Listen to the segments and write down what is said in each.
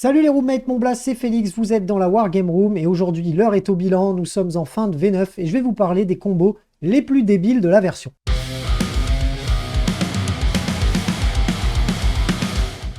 Salut les roommates, mon blast, c'est Félix, vous êtes dans la Wargame Room et aujourd'hui l'heure est au bilan, nous sommes en fin de V9 et je vais vous parler des combos les plus débiles de la version.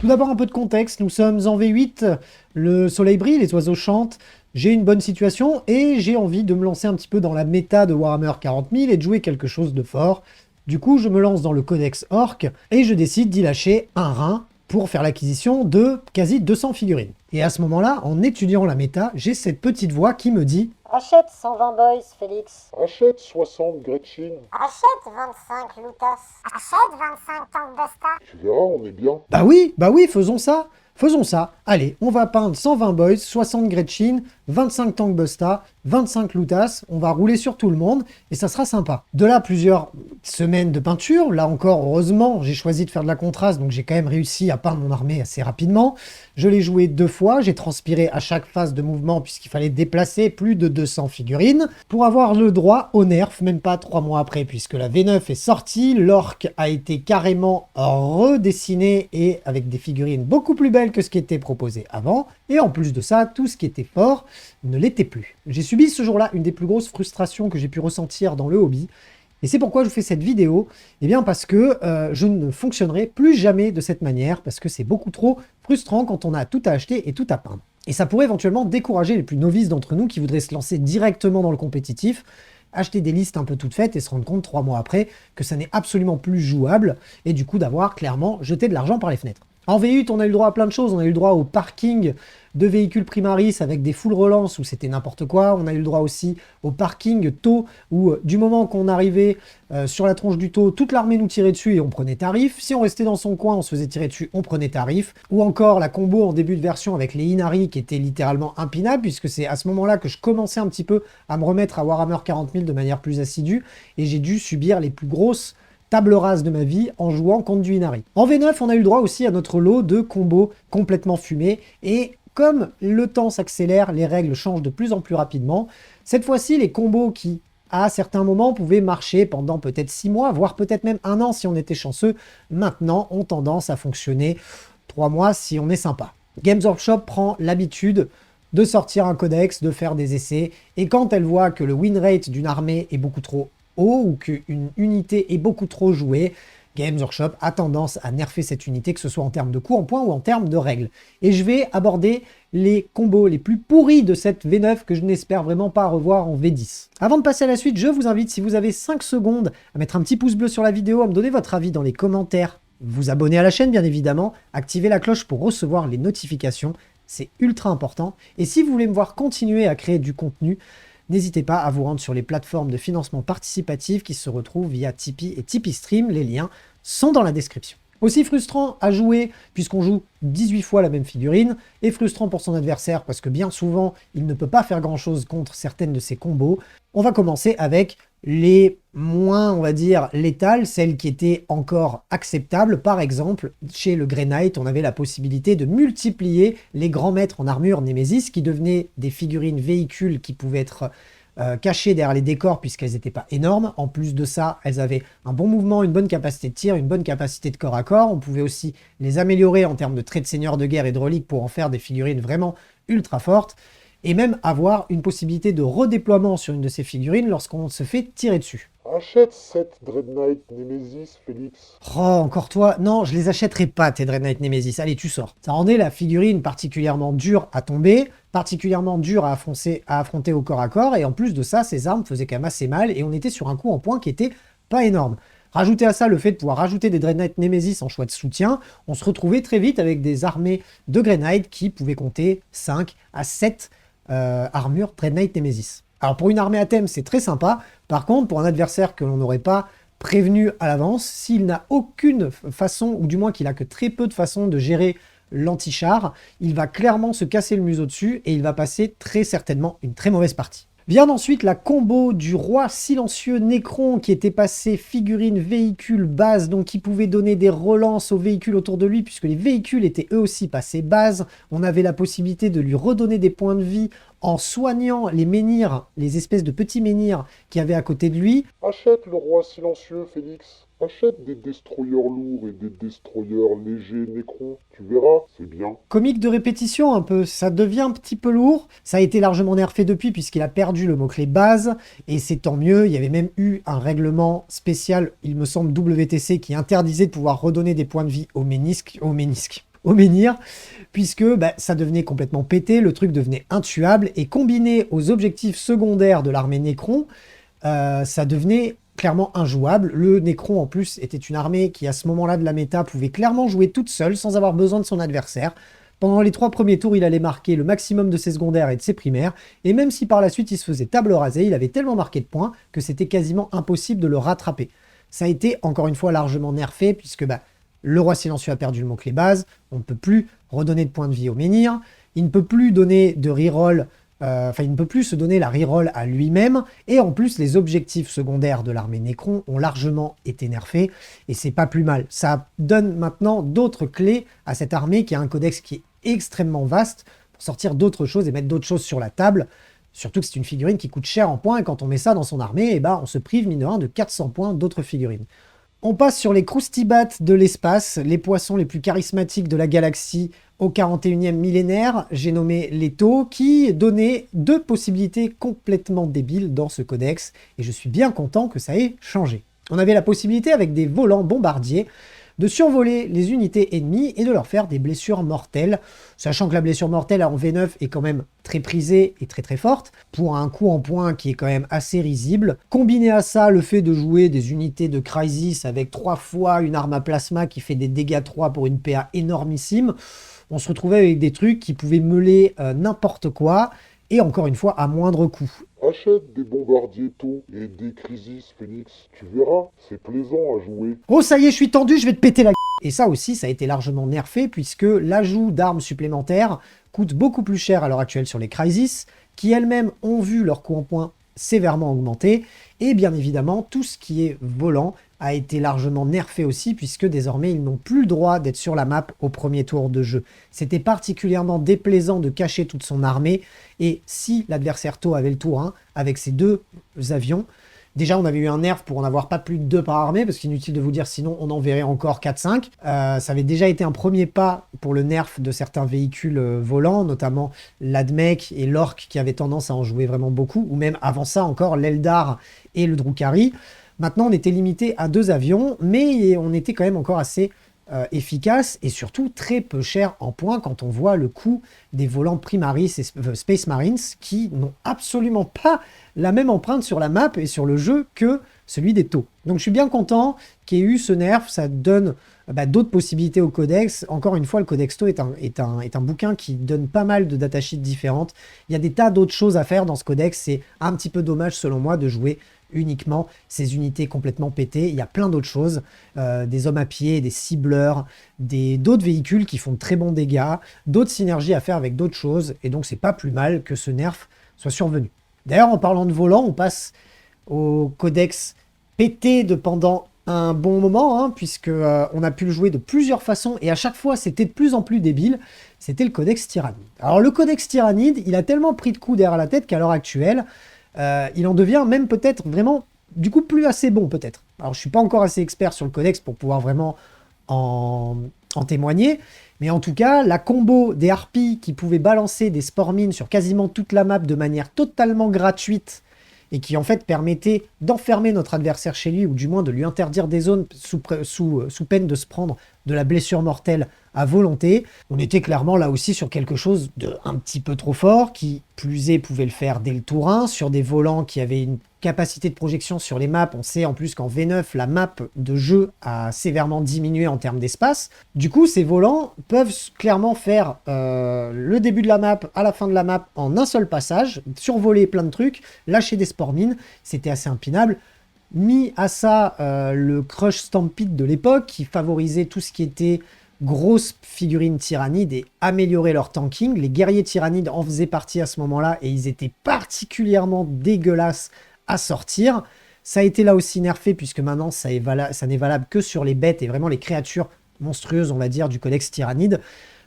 Tout d'abord un peu de contexte, nous sommes en V8, le soleil brille, les oiseaux chantent, j'ai une bonne situation et j'ai envie de me lancer un petit peu dans la méta de Warhammer 40 000 et de jouer quelque chose de fort. Du coup, je me lance dans le codex Orc et je décide d'y lâcher un rein pour faire l'acquisition de quasi 200 figurines. Et à ce moment-là, en étudiant la méta, j'ai cette petite voix qui me dit « Achète 120 boys, Félix. Achète 60 Gretchen. Achète 25 Lucas. Achète 25 Tank Busta. Tu verras, on est bien. Bah oui, faisons ça. Faisons ça. Allez, on va peindre 120 boys, 60 Gretchen, 25 Tank Busta, 25 Lutas. On va rouler sur tout le monde et ça sera sympa. De là, plusieurs semaines de peinture. Là encore, heureusement, j'ai choisi de faire de la contraste, donc j'ai quand même réussi à peindre mon armée assez rapidement. Je l'ai joué 2 fois. J'ai transpiré à chaque phase de mouvement puisqu'il fallait déplacer plus de 200 figurines pour avoir le droit au nerf, même pas 3 mois après, puisque la V9 est sortie. L'orc a été carrément redessiné et avec des figurines beaucoup plus belles que ce qui était proposé avant, et en plus de ça, tout ce qui était fort ne l'était plus. J'ai subi ce jour-là une des plus grosses frustrations que j'ai pu ressentir dans le hobby, et c'est pourquoi je fais cette vidéo, et bien parce que je ne fonctionnerai plus jamais de cette manière, parce que c'est beaucoup trop frustrant quand on a tout à acheter et tout à peindre. Et ça pourrait éventuellement décourager les plus novices d'entre nous qui voudraient se lancer directement dans le compétitif, acheter des listes un peu toutes faites et se rendre compte 3 mois après que ça n'est absolument plus jouable, et du coup d'avoir clairement jeté de l'argent par les fenêtres. En V8, on a eu le droit à plein de choses. On a eu le droit au parking de véhicules primaris avec des full relance où c'était n'importe quoi. On a eu le droit aussi au parking taux où du moment qu'on arrivait sur la tronche du taux, toute l'armée nous tirait dessus et on prenait tarif. Si on restait dans son coin, on se faisait tirer dessus, on prenait tarif. Ou encore la combo en début de version avec les Inari qui était littéralement impinable puisque c'est à ce moment-là que je commençais un petit peu à me remettre à Warhammer 40 000 de manière plus assidue et j'ai dû subir les plus grosses table rase de ma vie en jouant contre du Inari. En V9, on a eu le droit aussi à notre lot de combos complètement fumés, et comme le temps s'accélère, les règles changent de plus en plus rapidement. Cette fois-ci, les combos qui, à certains moments, pouvaient marcher pendant peut-être 6 mois, voire peut-être même 1 an si on était chanceux, maintenant ont tendance à fonctionner 3 mois si on est sympa. Games Workshop prend l'habitude de sortir un codex, de faire des essais, et quand elle voit que le win rate d'une armée est beaucoup trop haut ou qu'une unité est beaucoup trop jouée, Games Workshop a tendance à nerfer cette unité, que ce soit en termes de coups en points ou en termes de règles. Et je vais aborder les combos les plus pourris de cette V9 que je n'espère vraiment pas revoir en V10. Avant de passer à la suite, je vous invite, si vous avez 5 secondes, à mettre un petit pouce bleu sur la vidéo, à me donner votre avis dans les commentaires, vous abonner à la chaîne bien évidemment, activer la cloche pour recevoir les notifications, c'est ultra important. Et si vous voulez me voir continuer à créer du contenu, n'hésitez pas à vous rendre sur les plateformes de financement participatif qui se retrouvent via Tipeee et Tipeee Stream. Les liens sont dans la description. Aussi frustrant à jouer puisqu'on joue 18 fois la même figurine, et frustrant pour son adversaire parce que bien souvent, il ne peut pas faire grand-chose contre certaines de ses combos. On va commencer avec les moins, on va dire, létales, celles qui étaient encore acceptables. Par exemple, chez le Grey Knight, on avait la possibilité de multiplier les grands maîtres en armure Némésis qui devenaient des figurines véhicules qui pouvaient être cachées derrière les décors puisqu'elles n'étaient pas énormes. En plus de ça, elles avaient un bon mouvement, une bonne capacité de tir, une bonne capacité de corps à corps. On pouvait aussi les améliorer en termes de traits de seigneur de guerre et de reliques pour en faire des figurines vraiment ultra fortes. Et même avoir une possibilité de redéploiement sur une de ces figurines lorsqu'on se fait tirer dessus. Achète 7 Dread Knight Nemesis, Félix. Oh, encore toi? Non, je les achèterai pas, tes Dread Knight Nemesis. Allez, tu sors. Ça rendait la figurine particulièrement dure à tomber, particulièrement dure à affronter au corps à corps, et en plus de ça, ces armes faisaient quand même assez mal, et on était sur un coup en point qui était pas énorme. Rajoutez à ça le fait de pouvoir rajouter des Dread Knight Nemesis en choix de soutien, on se retrouvait très vite avec des armées de Grey Knight qui pouvaient compter 5 à 7 armure Dread Knight Nemesis. Alors pour une armée à thème, c'est très sympa. Par contre, pour un adversaire que l'on n'aurait pas prévenu à l'avance, s'il n'a aucune façon, ou du moins qu'il a que très peu de façons de gérer l'anti-char, il va clairement se casser le museau dessus et il va passer très certainement une très mauvaise partie. Vient ensuite la combo du roi silencieux Necron qui était passé figurine véhicule base, donc qui pouvait donner des relances aux véhicules autour de lui puisque les véhicules étaient eux aussi passés base. On avait la possibilité de lui redonner des points de vie en soignant les menhirs, les espèces de petits menhirs qu'il y avait à côté de lui. Achète le roi silencieux, Félix. Achète des destroyers lourds et des destroyers légers, Necron. Tu verras, c'est bien. Comique de répétition un peu, ça devient un petit peu lourd. Ça a été largement nerfé depuis puisqu'il a perdu le mot-clé base, et c'est tant mieux. Il y avait même eu un règlement spécial, il me semble WTC, qui interdisait de pouvoir redonner des points de vie au menhir, puisque ça devenait complètement pété, le truc devenait intuable, et combiné aux objectifs secondaires de l'armée Necron, ça devenait clairement injouable. Le Necron, en plus, était une armée qui, à ce moment-là de la méta, pouvait clairement jouer toute seule, sans avoir besoin de son adversaire. Pendant les 3 premiers tours, il allait marquer le maximum de ses secondaires et de ses primaires, et même si par la suite il se faisait table rasée, il avait tellement marqué de points que c'était quasiment impossible de le rattraper. Ça a été, encore une fois, largement nerfé, puisque le roi silencieux a perdu le mot-clé base, on ne peut plus redonner de points de vie au menhir, il ne peut plus donner de reroll, il ne peut plus se donner la reroll à lui-même, et en plus les objectifs secondaires de l'armée Necron ont largement été nerfés, et c'est pas plus mal. Ça donne maintenant d'autres clés à cette armée qui a un codex qui est extrêmement vaste, pour sortir d'autres choses et mettre d'autres choses sur la table, surtout que c'est une figurine qui coûte cher en points, et quand on met ça dans son armée, on se prive mine de rien de 400 points d'autres figurines. On passe sur les croustibats de l'espace, les poissons les plus charismatiques de la galaxie au 41e millénaire, j'ai nommé les taux, qui donnaient 2 possibilités complètement débiles dans ce codex, et je suis bien content que ça ait changé. On avait la possibilité, avec des volants bombardiers, de survoler les unités ennemies et de leur faire des blessures mortelles, sachant que la blessure mortelle en V9 est quand même très prisée et très très forte, pour un coup en point qui est quand même assez risible. Combiné à ça, le fait de jouer des unités de Crisis avec 3 fois une arme à plasma qui fait des dégâts 3 pour une PA énormissime, on se retrouvait avec des trucs qui pouvaient meuler n'importe quoi, et encore une fois à moindre coût. Achète des bombardiers tôt et des crisis, Félix. Tu verras, c'est plaisant à jouer. Oh ça y est, je suis tendu, je vais te péter la gueule. Et ça aussi, ça a été largement nerfé, puisque l'ajout d'armes supplémentaires coûte beaucoup plus cher à l'heure actuelle sur les Crisis, qui elles-mêmes ont vu leur coût en points sévèrement augmenter, et bien évidemment, tout ce qui est volant a été largement nerfé aussi, puisque désormais, ils n'ont plus le droit d'être sur la map au premier tour de jeu. C'était particulièrement déplaisant de cacher toute son armée, et si l'adversaire tôt avait le tour 1, avec ses 2 avions, déjà on avait eu un nerf pour en avoir pas plus de 2 par armée, parce qu'inutile de vous dire sinon on en verrait encore 4-5. Ça avait déjà été un premier pas pour le nerf de certains véhicules volants, notamment l'Admech et l'Orc qui avaient tendance à en jouer vraiment beaucoup, ou même avant ça encore l'Eldar et le Drukhari. Maintenant, on était limité à 2 avions, mais on était quand même encore assez efficace et surtout très peu cher en points quand on voit le coût des volants Primaris et Space Marines qui n'ont absolument pas la même empreinte sur la map et sur le jeu que celui des taux. Donc je suis bien content qu'il y ait eu ce nerf, ça donne d'autres possibilités au codex. Encore une fois, le codex taux est un bouquin qui donne pas mal de datasheets différentes. Il y a des tas d'autres choses à faire dans ce codex, c'est un petit peu dommage selon moi de jouer uniquement ces unités complètement pétées. Il y a plein d'autres choses, des hommes à pied, des cibleurs, d'autres véhicules qui font de très bons dégâts, d'autres synergies à faire avec d'autres choses, et donc c'est pas plus mal que ce nerf soit survenu. D'ailleurs, en parlant de volant, on passe au codex pété de pendant un bon moment, puisque on a pu le jouer de plusieurs façons, et à chaque fois c'était de plus en plus débile, c'était le codex Tyrannide. Alors le codex Tyrannide, il a tellement pris de coups derrière la tête qu'à l'heure actuelle, il en devient même peut-être vraiment, du coup, plus assez bon peut-être. Alors je suis pas encore assez expert sur le codex pour pouvoir vraiment en témoigner, mais en tout cas, la combo des harpies qui pouvaient balancer des spore mines sur quasiment toute la map de manière totalement gratuite, et qui en fait permettait d'enfermer notre adversaire chez lui, ou du moins de lui interdire des zones sous peine de se prendre de la blessure mortelle à volonté. On était clairement là aussi sur quelque chose de un petit peu trop fort, qui plus est pouvait le faire dès le tour 1, sur des volants qui avaient une capacité de projection sur les maps. On sait en plus qu'en V9, la map de jeu a sévèrement diminué en termes d'espace. Du coup, ces volants peuvent clairement faire le début de la map à la fin de la map en un seul passage, survoler plein de trucs, lâcher des spore mines, c'était assez impinable. Mis à ça le Crush Stampede de l'époque, qui favorisait tout ce qui était grosses figurines tyrannides et améliorer leur tanking. Les guerriers tyrannides en faisaient partie à ce moment-là, et ils étaient particulièrement dégueulasses à sortir. Ça a été là aussi nerfé, puisque maintenant ça n'est valable que sur les bêtes et vraiment les créatures monstrueuses, on va dire, du codex tyrannide.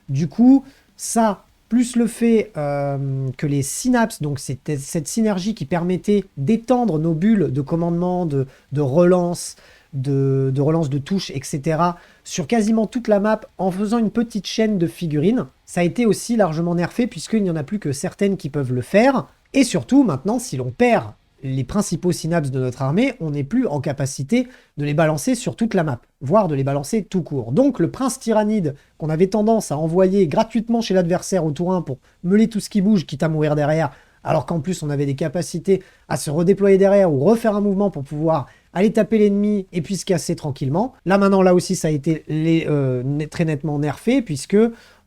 Du coup, ça, plus le fait que les synapses, donc c'était cette synergie qui permettait d'étendre nos bulles de commandement, de relance, de relance de touches, etc. sur quasiment toute la map en faisant une petite chaîne de figurines. Ça a été aussi largement nerfé puisqu'il n'y en a plus que certaines qui peuvent le faire. Et surtout, maintenant, si l'on perd les principaux synapses de notre armée, on n'est plus en capacité de les balancer sur toute la map, voire de les balancer tout court. Donc le prince tyrannide qu'on avait tendance à envoyer gratuitement chez l'adversaire au tour 1 pour meuler tout ce qui bouge, quitte à mourir derrière, alors qu'en plus on avait des capacités à se redéployer derrière ou refaire un mouvement pour pouvoir aller taper l'ennemi et puis se casser tranquillement. Là maintenant, là aussi ça a été très nettement nerfé puisque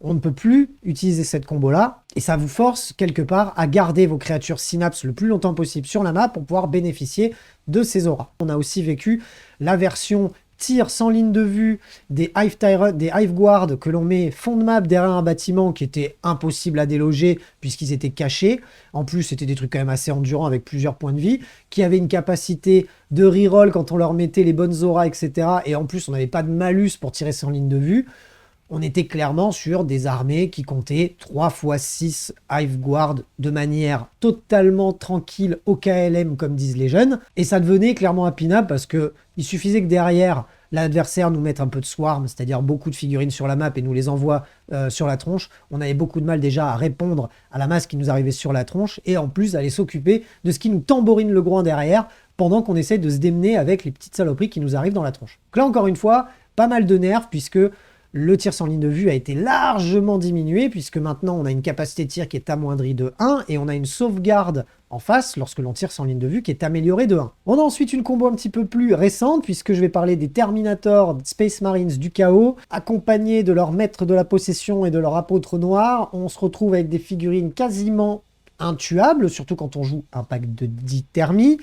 on ne peut plus utiliser cette combo-là, et ça vous force quelque part à garder vos créatures synapses le plus longtemps possible sur la map pour pouvoir bénéficier de ces auras. On a aussi vécu la version tir sans ligne de vue des Hive Guard que l'on met fond de map derrière un bâtiment qui était impossible à déloger puisqu'ils étaient cachés. En plus, c'était des trucs quand même assez endurants avec plusieurs points de vie, qui avaient une capacité de reroll quand on leur mettait les bonnes auras, etc. Et en plus, on n'avait pas de malus pour tirer sans ligne de vue. On était clairement sur des armées qui comptaient 3 x 6 Hive Guard de manière totalement tranquille au KLM, comme disent les jeunes. Et ça devenait clairement impinable parce que il suffisait que derrière, l'adversaire nous mette un peu de swarm, c'est-à-dire beaucoup de figurines sur la map et nous les envoie sur la tronche. On avait beaucoup de mal déjà à répondre à la masse qui nous arrivait sur la tronche et en plus aller s'occuper de ce qui nous tambourine le groin derrière pendant qu'on essaie de se démener avec les petites saloperies qui nous arrivent dans la tronche. Donc là, encore une fois, pas mal de nerfs puisque le tir sans ligne de vue a été largement diminué puisque maintenant on a une capacité de tir qui est amoindrie de 1 et on a une sauvegarde en face lorsque l'on tire sans ligne de vue qui est améliorée de 1. On a ensuite une combo un petit peu plus récente puisque je vais parler des Terminator Space Marines du chaos accompagnés de leur maître de la possession et de leur apôtre noir. On se retrouve avec des figurines quasiment intuables, surtout quand on joue un pack de 10 thermies.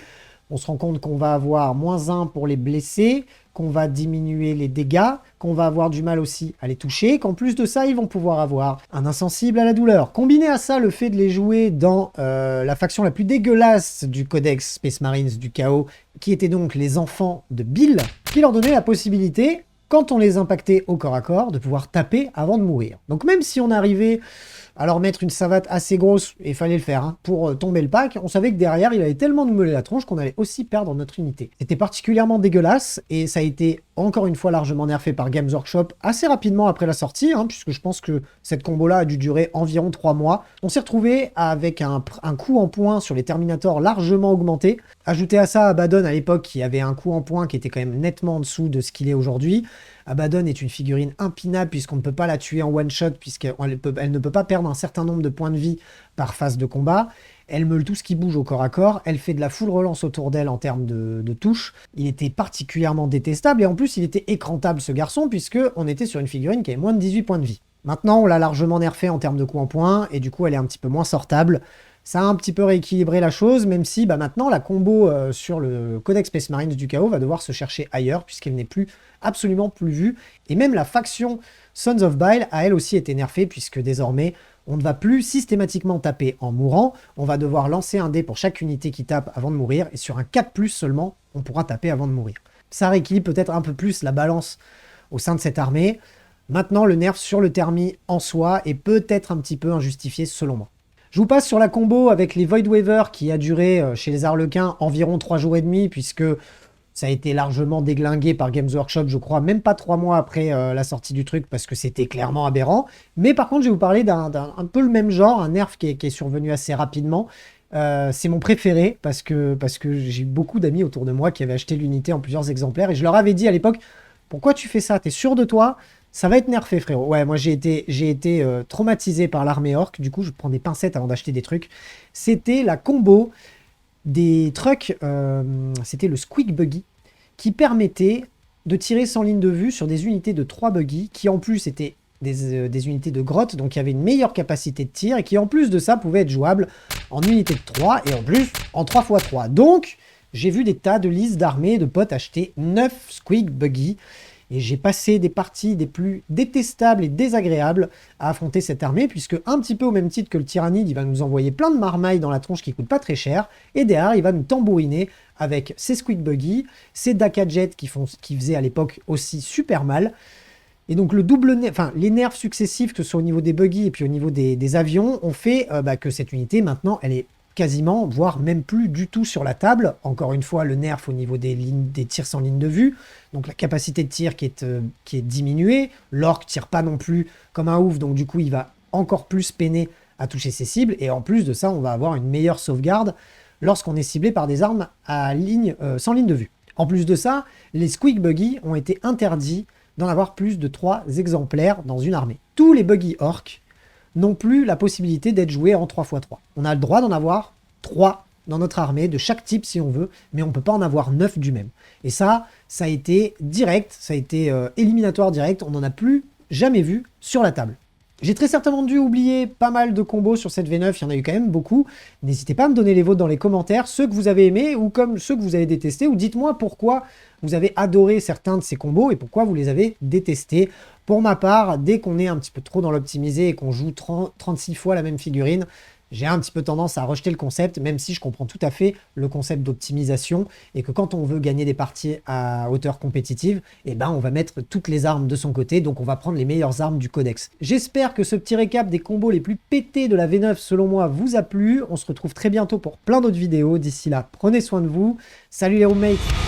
On se rend compte qu'on va avoir -1 pour les blessés, qu'on va diminuer les dégâts, qu'on va avoir du mal aussi à les toucher, qu'en plus de ça, ils vont pouvoir avoir un insensible à la douleur. Combiné à ça, le fait de les jouer dans la faction la plus dégueulasse du codex Space Marines du chaos, qui était donc les enfants de Bill, qui leur donnait la possibilité, quand on les impactait au corps à corps, de pouvoir taper avant de mourir. Donc même si on arrivait à leur mettre une savate assez grosse, et il fallait le faire, hein, pour tomber le pack, on savait que derrière, il allait tellement nous meuler la tronche qu'on allait aussi perdre notre unité. C'était particulièrement dégueulasse, et ça a été encore une fois largement nerfé par Games Workshop assez rapidement après la sortie, hein, puisque je pense que cette combo-là a dû durer environ 3 mois. On s'est retrouvé avec un coût en points sur les Terminators largement augmenté. Ajouté à ça, Abaddon à l'époque, qui avait un coût en points qui était quand même nettement en dessous de ce qu'il est aujourd'hui. Abaddon est une figurine impinable puisqu'on ne peut pas la tuer en one-shot, puisqu'elle ne peut pas perdre un certain nombre de points de vie par phase de combat. Elle meule tout ce qui bouge au corps à corps, elle fait de la full relance autour d'elle en termes de touches. Il était particulièrement détestable et en plus il était écrantable ce garçon puisqu'on était sur une figurine qui avait moins de 18 points de vie. Maintenant on l'a largement nerfé en termes de coups en points et du coup elle est un petit peu moins sortable. Ça a un petit peu rééquilibré la chose, même si maintenant la combo sur le Codex Space Marines du chaos va devoir se chercher ailleurs puisqu'elle n'est plus absolument plus vue. Et même la faction Sons of Bile a elle aussi été nerfée puisque désormais on ne va plus systématiquement taper en mourant, on va devoir lancer un dé pour chaque unité qui tape avant de mourir, et sur un 4+ seulement, on pourra taper avant de mourir. Ça rééquilibre peut-être un peu plus la balance au sein de cette armée. Maintenant, le nerf sur le thermi en soi est peut-être un petit peu injustifié selon moi. Je vous passe sur la combo avec les Void Waver qui a duré chez les Arlequins environ 3 jours et demi, puisque ça a été largement déglingué par Games Workshop, je crois, même pas 3 mois après la sortie du truc, parce que c'était clairement aberrant. Mais par contre, je vais vous parler d'un peu le même genre, un nerf qui est survenu assez rapidement. C'est mon préféré, parce que j'ai eu beaucoup d'amis autour de moi qui avaient acheté l'unité en plusieurs exemplaires, et je leur avais dit à l'époque, pourquoi tu fais ça? T'es sûr de toi? Ça va être nerfé, frérot. Ouais, moi j'ai été traumatisé par l'armée orc, du coup je prends des pincettes avant d'acheter des trucs. C'était la combo des trucks, c'était le Squeak Buggy, qui permettait de tirer sans ligne de vue sur des unités de 3 buggy, qui en plus étaient des unités de grotte, donc il y avait une meilleure capacité de tir, et qui en plus de ça pouvait être jouable en unité de 3, et en plus en 3x3. Donc j'ai vu des tas de listes d'armées de potes acheter 9 Squeak Buggy, et j'ai passé des parties des plus détestables et désagréables à affronter cette armée, puisque un petit peu au même titre que le Tyrannide, il va nous envoyer plein de marmailles dans la tronche qui coûtent pas très cher, et derrière, il va nous tambouriner avec ses Squeak Buggy, ses Daka Jet qui faisaient à l'époque aussi super mal. Et donc le double nerf, enfin les nerfs successifs, que ce soit au niveau des buggy et puis au niveau des avions, ont fait que cette unité maintenant elle est quasiment, voire même plus du tout sur la table. Encore une fois, le nerf au niveau des tirs sans ligne de vue, donc la capacité de tir qui est diminuée. L'orc tire pas non plus comme un ouf, donc du coup il va encore plus peiner à toucher ses cibles. Et en plus de ça, on va avoir une meilleure sauvegarde lorsqu'on est ciblé par des armes sans ligne de vue. En plus de ça, les squeak buggy ont été interdits d'en avoir plus de 3 exemplaires dans une armée. Tous les buggy orcs n'ont plus la possibilité d'être joués en 3x3. On a le droit d'en avoir 3 dans notre armée, de chaque type si on veut, mais on ne peut pas en avoir 9 du même. Et ça a été direct, ça a été éliminatoire direct, on n'en a plus jamais vu sur la table. J'ai très certainement dû oublier pas mal de combos sur cette V9, il y en a eu quand même beaucoup. N'hésitez pas à me donner les vôtres dans les commentaires, ceux que vous avez aimés ou comme ceux que vous avez détestés, ou dites-moi pourquoi vous avez adoré certains de ces combos et pourquoi vous les avez détestés. Pour ma part, dès qu'on est un petit peu trop dans l'optimisé et qu'on joue 36 fois la même figurine, j'ai un petit peu tendance à rejeter le concept, même si je comprends tout à fait le concept d'optimisation et que quand on veut gagner des parties à hauteur compétitive, eh ben on va mettre toutes les armes de son côté, donc on va prendre les meilleures armes du codex. J'espère que ce petit récap des combos les plus pétés de la V9 selon moi vous a plu. On se retrouve très bientôt pour plein d'autres vidéos. D'ici là, prenez soin de vous. Salut les roommates!